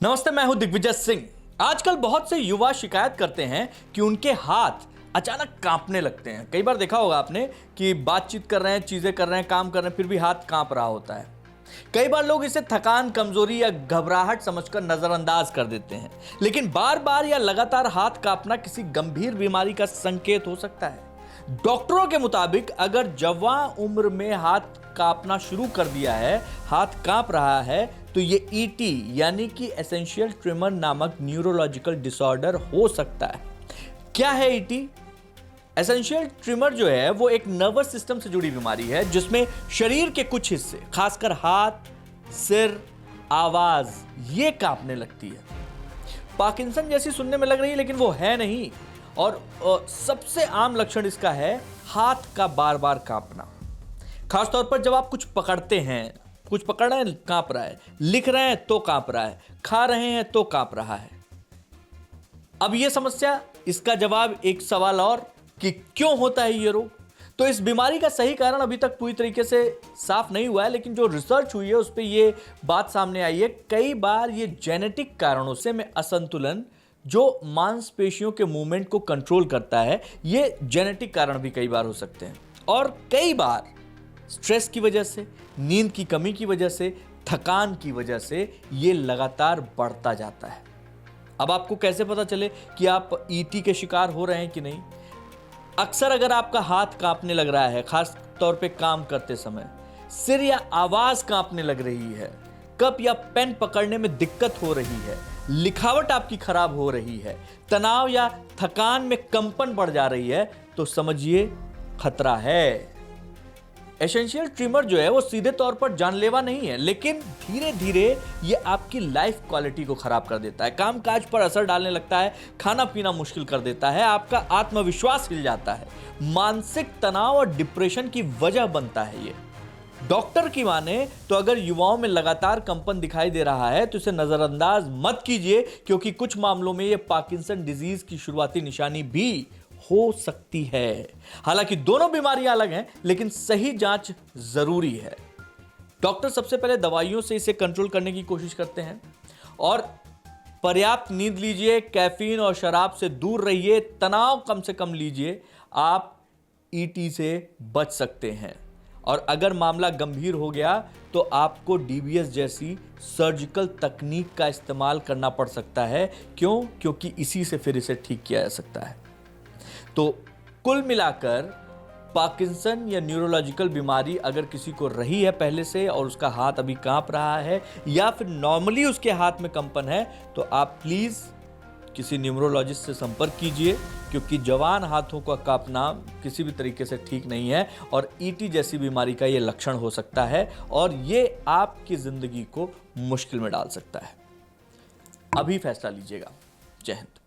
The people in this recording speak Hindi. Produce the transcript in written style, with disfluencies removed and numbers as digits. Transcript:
नमस्ते, मैं हूं दिग्विजय सिंह। आजकल बहुत से युवा शिकायत करते हैं कि उनके हाथ अचानक कांपने लगते हैं। कई बार देखा होगा आपने कि बातचीत कर रहे हैं, चीजें कर रहे हैं, काम कर रहे हैं, फिर भी हाथ कांप रहा होता है। कई बार लोग इसे थकान, कमजोरी या घबराहट समझकर नजरअंदाज कर देते हैं, लेकिन बार बार या लगातार हाथ कांपना किसी गंभीर बीमारी का संकेत हो सकता है। डॉक्टरों के मुताबिक अगर जवान उम्र में हाथ कांपना शुरू कर दिया है, हाथ कांप रहा है, तो ये ईटी यानी कि एसेंशियल ट्रिमर नामक न्यूरोलॉजिकल डिसऑर्डर हो सकता है। क्या है ईटी? एसेंशियल ट्रिमर जो है वो एक नर्वस सिस्टम से जुड़ी बीमारी है जिसमें शरीर के कुछ हिस्से, खासकर हाथ, सिर, आवाज, ये कांपने लगती है। पार्किंसन जैसी सुनने में लग रही है, लेकिन वो है नहीं। और सबसे आम लक्षण इसका है हाथ का बार बार कांपना। खासतौर पर जब आप कुछ पकड़ते हैं, कुछ पकड़ रहे हैं, कांप रहा है, लिख रहे हैं तो कांप रहा है, खा रहे हैं तो कांप रहा है। अब यह समस्या, इसका जवाब एक सवाल और कि क्यों होता है ये रोग। तो इस बीमारी का सही कारण अभी तक पूरी तरीके से साफ नहीं हुआ है, लेकिन जो रिसर्च हुई है उस पर यह बात सामने आई है। कई बार ये जेनेटिक कारणों से में असंतुलन जो मांसपेशियों के मूवमेंट को कंट्रोल करता है, ये जेनेटिक कारण भी कई बार हो सकते हैं। और कई बार स्ट्रेस की वजह से, नींद की कमी की वजह से, थकान की वजह से ये लगातार बढ़ता जाता है। अब आपको कैसे पता चले कि आप ईटी के शिकार हो रहे हैं कि नहीं? अक्सर अगर आपका हाथ कांपने लग रहा है, खास तौर पे काम करते समय, सिर या आवाज कांपने लग रही है, कप या पेन पकड़ने में दिक्कत हो रही है, लिखावट आपकी खराब हो रही है, तनाव या थकान में कंपन बढ़ जा रही है, तो समझिए खतरा है। एसेंशियल ट्रिमर जो है वो सीधे तौर पर जानलेवा नहीं है, लेकिन धीरे धीरे ये आपकी लाइफ क्वालिटी को खराब कर देता है, कामकाज पर असर डालने लगता है, खाना पीना मुश्किल कर देता है, आपका आत्मविश्वास हिल जाता है, मानसिक तनाव और डिप्रेशन की वजह बनता है ये। डॉक्टर की माने तो अगर युवाओं में लगातार कंपन दिखाई दे रहा है तो इसे नजरअंदाज मत कीजिए, क्योंकि कुछ मामलों में ये पार्किंसन डिजीज की शुरुआती निशानी भी हो सकती है। हालांकि दोनों बीमारियां अलग हैं, लेकिन सही जांच जरूरी है। डॉक्टर सबसे पहले दवाइयों से इसे कंट्रोल करने की कोशिश करते हैं और पर्याप्त नींद लीजिए, कैफीन और शराब से दूर रहिए, तनाव कम से कम लीजिए, आप ईटी से बच सकते हैं। और अगर मामला गंभीर हो गया तो आपको डीबीएस जैसी सर्जिकल तकनीक का इस्तेमाल करना पड़ सकता है। क्यों? क्योंकि इसी से फिर इसे ठीक किया जा सकता है। तो कुल मिलाकर पार्किंसन या न्यूरोलॉजिकल बीमारी अगर किसी को रही है पहले से और उसका हाथ अभी कांप रहा है या फिर नॉर्मली उसके हाथ में कंपन है, तो आप प्लीज किसी न्यूरोलॉजिस्ट से संपर्क कीजिए, क्योंकि जवान हाथों का कांपना किसी भी तरीके से ठीक नहीं है और ईटी जैसी बीमारी का यह लक्षण हो सकता है और ये आपकी जिंदगी को मुश्किल में डाल सकता है। अभी फैसला लीजिएगा। जय हिंद।